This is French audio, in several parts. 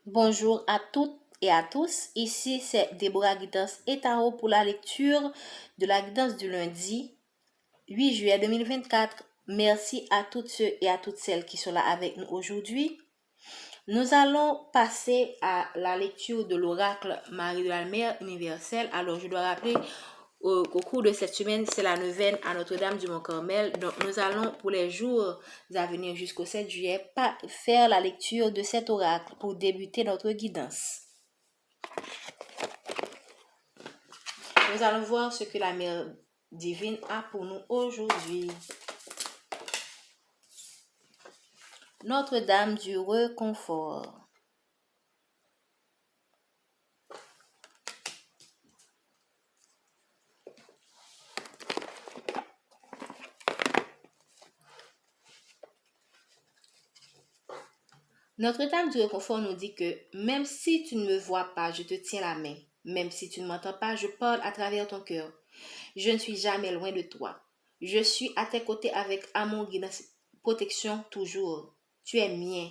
Bonjour à toutes et à tous. Ici, c'est Déborah Guidance et Tarot pour la lecture de la guidance du lundi 8 juillet 2024. Merci à toutes ceux et à toutes celles qui sont là avec nous aujourd'hui. Nous allons passer à la lecture de l'oracle Marie de la Mère universelle. Alors, je dois rappeler au cours de cette semaine, c'est la neuvaine à Notre-Dame du Mont-Carmel. Donc, nous allons, pour les jours à venir jusqu'au 7 juillet, faire la lecture de cet oracle pour débuter notre guidance. Nous allons voir ce que la Mère divine a pour nous aujourd'hui. Notre-Dame du réconfort. Notre-Dame du réconfort nous dit que même si tu ne me vois pas, je te tiens la main. Même si tu ne m'entends pas, je parle à travers ton cœur. Je ne suis jamais loin de toi. Je suis à tes côtés avec amour, guidance, protection toujours. Tu es mien.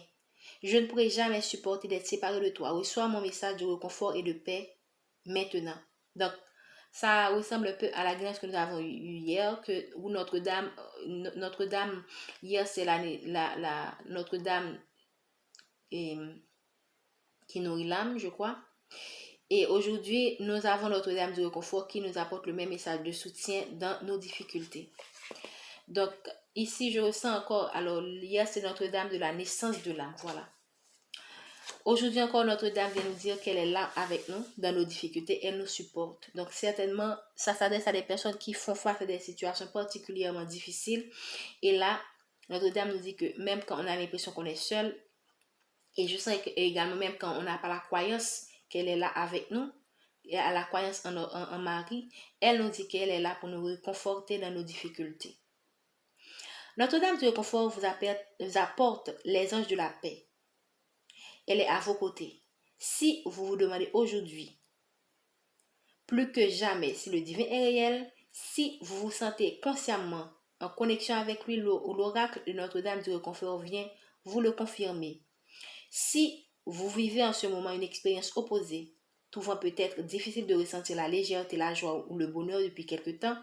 Je ne pourrai jamais supporter d'être séparé de toi. Reçois mon message de réconfort et de paix maintenant. Donc, ça ressemble un peu à la guidance que nous avons eue hier, où Notre-Dame, hier c'est la Notre-Dame qui nourrit l'âme, je crois. Et aujourd'hui, nous avons Notre-Dame du réconfort qui nous apporte le même message de soutien dans nos difficultés. Donc, ici, je ressens encore, alors, hier, c'est Notre-Dame de la naissance de l'âme, voilà. Aujourd'hui encore, Notre-Dame vient nous dire qu'elle est là avec nous dans nos difficultés, elle nous supporte. Donc, certainement, ça s'adresse à des personnes qui font face à des situations particulièrement difficiles. Et là, Notre-Dame nous dit que même quand on a l'impression qu'on est seul, et je sens également même quand on n'a pas la croyance qu'elle est là avec nous, et à la croyance en Marie, elle nous dit qu'elle est là pour nous réconforter dans nos difficultés. Notre-Dame du réconfort vous apporte les anges de la paix. Elle est à vos côtés. Si vous vous demandez aujourd'hui, plus que jamais, si le divin est réel, si vous vous sentez consciemment en connexion avec lui, l'oracle de Notre-Dame du réconfort vient vous le confirmer. Si vous vivez en ce moment une expérience opposée, trouvant peut-être difficile de ressentir la légèreté, la joie ou le bonheur depuis quelque temps,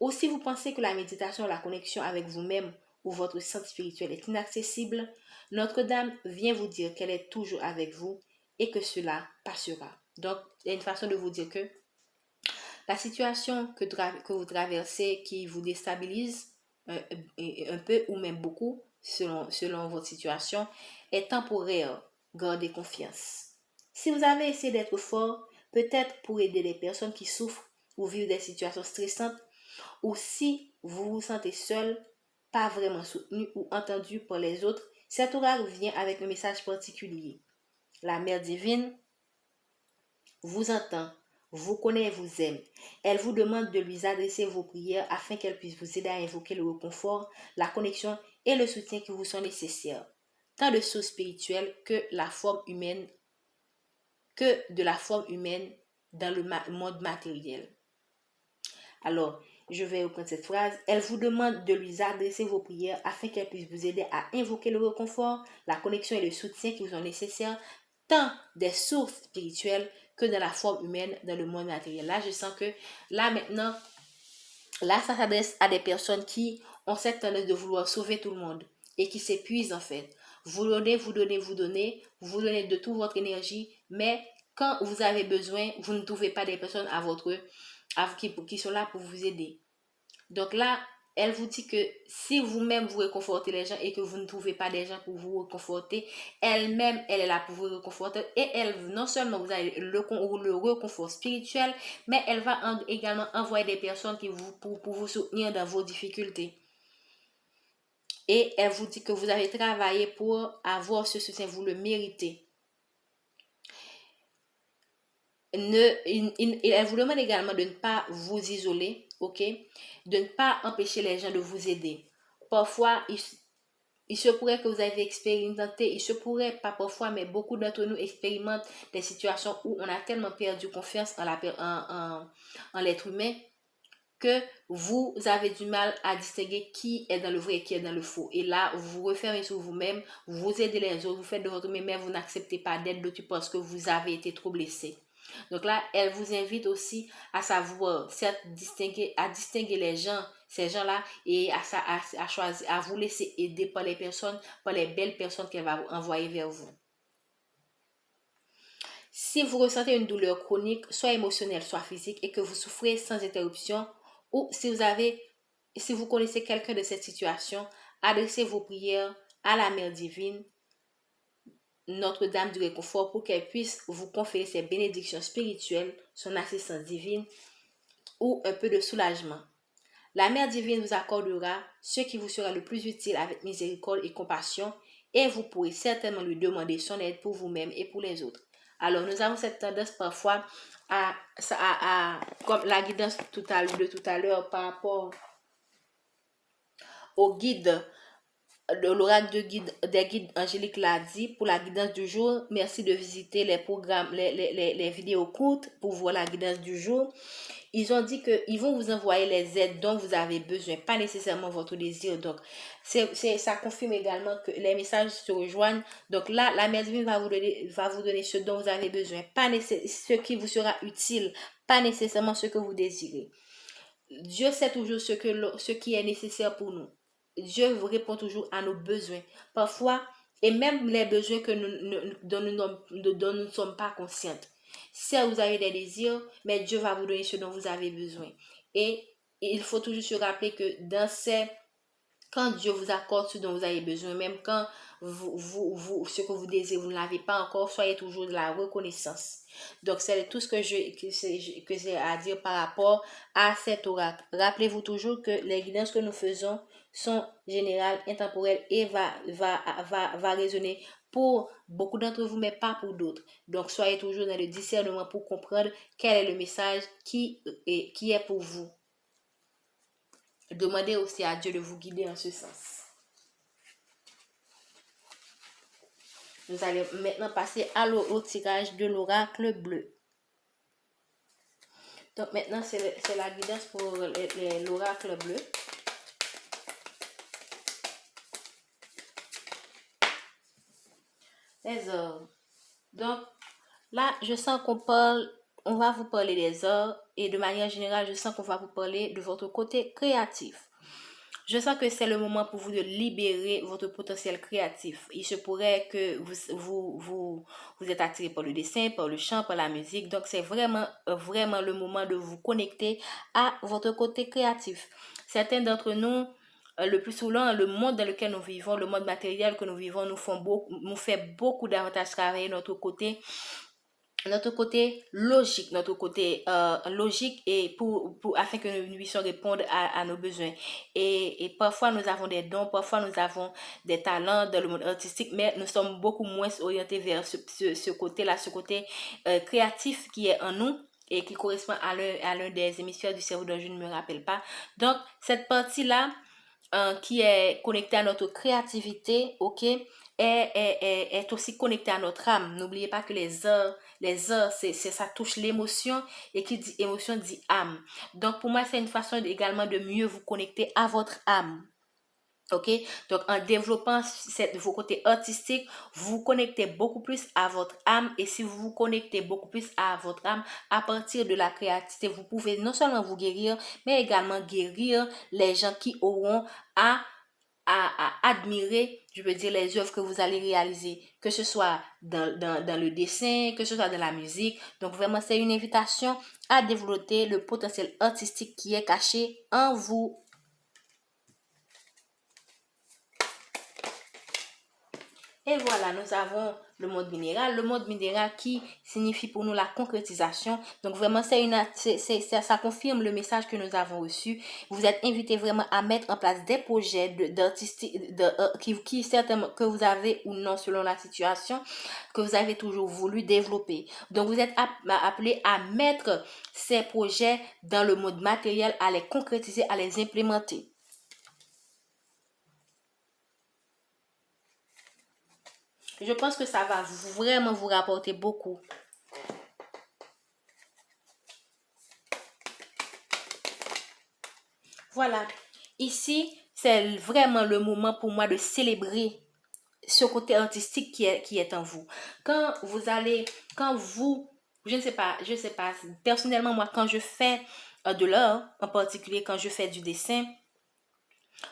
ou si vous pensez que la méditation, la connexion avec vous-même ou votre centre spirituel est inaccessible, Notre-Dame vient vous dire qu'elle est toujours avec vous et que cela passera. Donc, il y a une façon de vous dire que la situation que vous traversez qui vous déstabilise un peu ou même beaucoup, selon votre situation, est temporaire. Gardez confiance. Si vous avez essayé d'être fort, peut-être pour aider les personnes qui souffrent ou vivent des situations stressantes, ou si vous vous sentez seul, pas vraiment soutenu ou entendu par les autres, cet oracle vient avec un message particulier. La Mère divine vous entend, vous connaît et vous aime. Elle vous demande de lui adresser vos prières afin qu'elle puisse vous aider à invoquer le réconfort, la connexion et le soutien qui vous sont nécessaires, tant de choses spirituelles que de la forme humaine dans le monde matériel. Alors, je vais reprendre cette phrase. Elle vous demande de lui adresser vos prières afin qu'elle puisse vous aider à invoquer le réconfort, la connexion et le soutien qui vous sont nécessaires, tant des sources spirituelles que dans la forme humaine dans le monde matériel. Là, je sens que là maintenant, là, ça s'adresse à des personnes qui ont cette tendance de vouloir sauver tout le monde et qui s'épuisent en fait. Vous donnez de toute votre énergie, mais quand vous avez besoin, vous ne trouvez pas des personnes qui sont là pour vous aider. Donc là, elle vous dit que si vous-même vous réconfortez les gens et que vous ne trouvez pas des gens pour vous réconforter, elle-même, elle est là pour vous réconforter. Et elle, non seulement vous avez le réconfort spirituel, mais elle va également envoyer des personnes pour vous soutenir dans vos difficultés. Et elle vous dit que vous avez travaillé pour avoir ce soutien, vous le méritez. Elle vous demande également de ne pas vous isoler, ok? De ne pas empêcher les gens de vous aider. Parfois, il se pourrait que vous avez expérimenté, il se pourrait, pas parfois, mais beaucoup d'entre nous expérimentent des situations où on a tellement perdu confiance en l'être humain que vous avez du mal à distinguer qui est dans le vrai et qui est dans le faux. Et là, vous vous refermez sur vous-même, vous aidez les autres, vous faites de votre mieux, mais vous n'acceptez pas d'aide d'autrui parce que vous avez été trop blessé. Donc là, elle vous invite aussi à savoir, certes, à distinguer les gens, ces gens-là, et à choisir, à vous laisser aider par les personnes, par les belles personnes qu'elle va envoyer vers vous. Si vous ressentez une douleur chronique, soit émotionnelle, soit physique, et que vous souffrez sans interruption, ou si vous connaissez quelqu'un de cette situation, adressez vos prières à la Mère divine, Notre-Dame du Réconfort, pour qu'elle puisse vous conférer ses bénédictions spirituelles, son assistance divine ou un peu de soulagement. La Mère divine vous accordera ce qui vous sera le plus utile avec miséricorde et compassion, et vous pourrez certainement lui demander son aide pour vous-même et pour les autres. Alors, nous avons cette tendance parfois comme la guidance de tout à l'heure par rapport au guide, l'oracle des guides angéliques l'a dit, pour la guidance du jour, merci de visiter les programmes, les vidéos courtes pour voir la guidance du jour. Ils ont dit qu'ils vont vous envoyer les aides dont vous avez besoin, pas nécessairement votre désir. Donc, ça confirme également que les messages se rejoignent. Donc là, la Mère divine va vous donner ce dont vous avez besoin, pas ce qui vous sera utile, pas nécessairement ce que vous désirez. Dieu sait toujours ce qui est nécessaire pour nous. Dieu vous répond toujours à nos besoins. Parfois, et même les besoins dont nous ne sommes pas conscientes. Certes, vous avez des désirs, mais Dieu va vous donner ce dont vous avez besoin. Et il faut toujours se rappeler que quand Dieu vous accorde ce dont vous avez besoin, même quand ce que vous désirez, vous ne l'avez pas encore, soyez toujours de la reconnaissance. Donc, c'est tout ce que j'ai à dire par rapport à cet oracle. Rappelez-vous toujours que les guidances que nous faisons sont générales, intemporelles et va résonner pour beaucoup d'entre vous, mais pas pour d'autres. Donc, soyez toujours dans le discernement pour comprendre quel est le message qui est pour vous. Demandez aussi à Dieu de vous guider en ce sens. Nous allons maintenant passer au tirage de l'oracle bleu. Donc maintenant, c'est la guidance pour l'oracle bleu. Les ors. Donc là, je sens on va vous parler des ors et de manière générale, je sens qu'on va vous parler de votre côté créatif. Je sens que c'est le moment pour vous de libérer votre potentiel créatif. Il se pourrait que vous êtes attiré par le dessin, par le chant, par la musique. Donc, c'est vraiment le moment de vous connecter à votre côté créatif. Certains d'entre nous, le plus souvent, le monde dans lequel nous vivons, le monde matériel que nous vivons, nous fait beaucoup davantage travailler notre côté logique et afin que nous puissions répondre à nos besoins. Et parfois nous avons des dons, parfois nous avons des talents dans le monde artistique, mais nous sommes beaucoup moins orientés vers ce côté-là, ce côté créatif qui est en nous et qui correspond à l'un des hémisphères du cerveau dont je ne me rappelle pas. Donc cette partie-là qui est connectée à notre créativité, ok, est aussi connectée à notre âme. N'oubliez pas que les arts, ça touche l'émotion, et qui dit émotion dit âme. Donc pour moi, c'est une façon également de mieux vous connecter à votre âme. Ok, donc en développant vos côtés artistiques, vous connectez beaucoup plus à votre âme, et si vous vous connectez beaucoup plus à votre âme à partir de la créativité, vous pouvez non seulement vous guérir, mais également guérir les gens qui auront à admirer, je veux dire, les œuvres que vous allez réaliser, que ce soit dans le dessin, que ce soit dans la musique. Donc vraiment, c'est une invitation à développer le potentiel artistique qui est caché en vous. Et voilà, nous avons le monde minéral qui signifie pour nous la concrétisation. Donc vraiment, ça confirme le message que nous avons reçu. Vous êtes invités vraiment à mettre en place des projets qui certainement que vous avez ou non selon la situation, que vous avez toujours voulu développer. Donc vous êtes appelés à mettre ces projets dans le monde matériel, à les concrétiser, à les implémenter. Je pense que ça va vraiment vous rapporter beaucoup. Voilà. Ici, c'est vraiment le moment pour moi de célébrer ce côté artistique qui est en vous. Quand vous, je ne sais pas, personnellement, moi, quand je fais de l'art, en particulier quand je fais du dessin,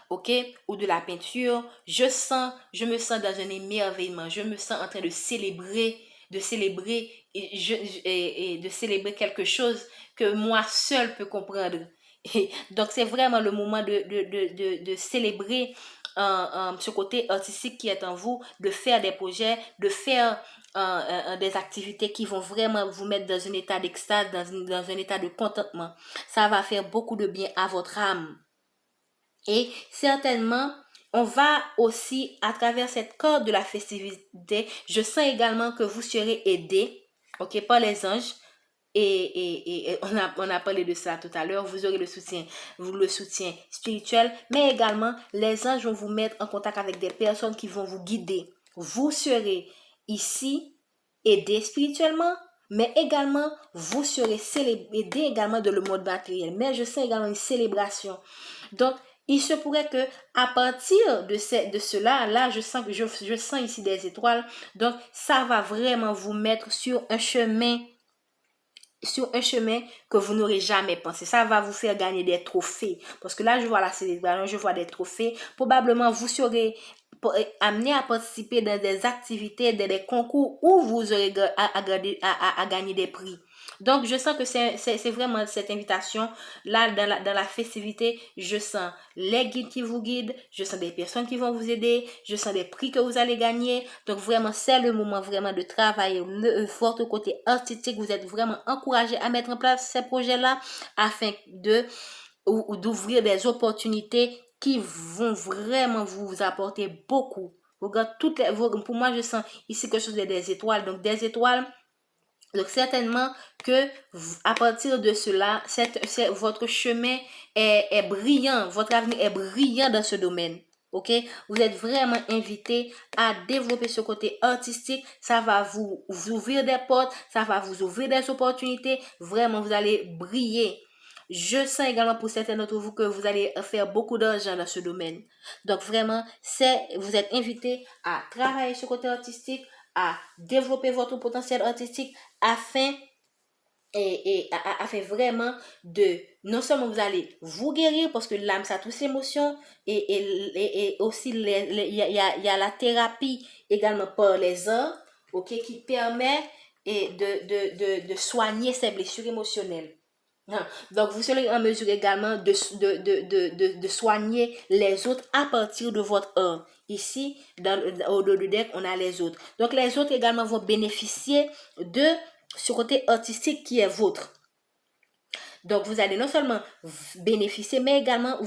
ok, ou de la peinture, je me sens dans un émerveillement, je me sens en train de célébrer et de célébrer quelque chose que moi seul peux comprendre. Et donc c'est vraiment le moment de célébrer ce côté artistique qui est en vous, de faire des projets, de faire des activités qui vont vraiment vous mettre dans un état d'extase, dans un état de contentement. Ça va faire beaucoup de bien à votre âme. Et certainement, on va aussi, à travers cette corde de la festivité, je sens également que vous serez aidés, ok, par les anges. Et on a parlé de ça tout à l'heure. Vous aurez le soutien spirituel, mais également, les anges vont vous mettre en contact avec des personnes qui vont vous guider. Vous serez ici aidés spirituellement, mais également, vous serez aidés également dans le monde matériel. Mais je sens également une célébration. Donc, il se pourrait que à partir de cela, là, je sens ici des étoiles. Donc, ça va vraiment vous mettre sur un chemin que vous n'aurez jamais pensé. Ça va vous faire gagner des trophées. Parce que là, je vois la célébration, je vois des trophées. Probablement, vous serez amené à participer dans des activités, dans des concours où vous aurez à gagner des prix. Donc, je sens que c'est vraiment cette invitation. Là, dans la festivité, je sens les guides qui vous guident, je sens des personnes qui vont vous aider, je sens des prix que vous allez gagner. Donc, vraiment, c'est le moment vraiment de travailler votre côté artistique. Vous êtes vraiment encouragé à mettre en place ces projets-là afin d'ouvrir des opportunités qui vont vraiment vous apporter beaucoup. Regarde, pour moi, je sens ici quelque chose des étoiles. Donc, des étoiles. Donc, certainement que à partir de cela, votre chemin est brillant, votre avenir est brillant dans ce domaine. Ok, vous êtes vraiment invité à développer ce côté artistique. Ça va vous ouvrir des portes, ça va vous ouvrir des opportunités. Vraiment, vous allez briller. Je sens également pour certains d'entre vous que vous allez faire beaucoup d'argent dans ce domaine. Donc vraiment, vous êtes invité à travailler ce côté artistique, à développer votre potentiel artistique afin afin vraiment de, non seulement vous allez vous guérir parce que l'âme ça touche l'émotion et aussi il y a la thérapie également par les arts, ok, qui permet de soigner ces blessures émotionnelles. Donc, vous serez en mesure également de soigner les autres à partir de votre art. Ici, au dos du deck, on a les autres. Donc, les autres également vont bénéficier de ce côté artistique qui est vôtre. Donc, vous allez non seulement bénéficier, mais également,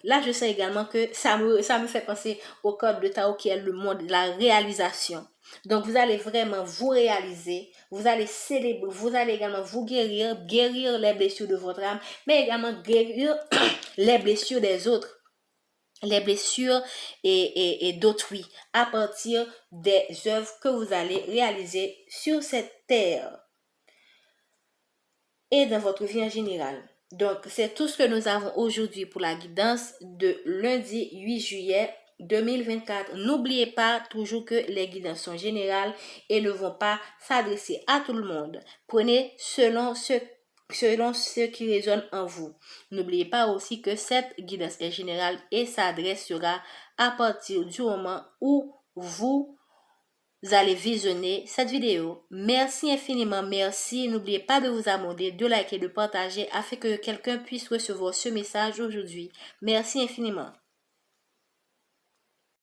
là, je sais également que ça me fait penser au code de Tao qui est le monde de la réalisation. Donc, vous allez vraiment vous réaliser, vous allez célébrer, vous allez également vous guérir les blessures de votre âme, mais également guérir les blessures des autres, les blessures et d'autrui, à partir des œuvres que vous allez réaliser sur cette terre et dans votre vie en général. Donc, c'est tout ce que nous avons aujourd'hui pour la guidance de lundi 8 juillet 2024. N'oubliez pas toujours que les guidances sont générales et ne vont pas s'adresser à tout le monde. Prenez selon ce qui résonne en vous. N'oubliez pas aussi que cette guidance est générale et s'adressera à partir du moment où vous allez visionner cette vidéo. Merci infiniment, merci. N'oubliez pas de vous abonner, de liker, de partager afin que quelqu'un puisse recevoir ce message aujourd'hui. Merci infiniment.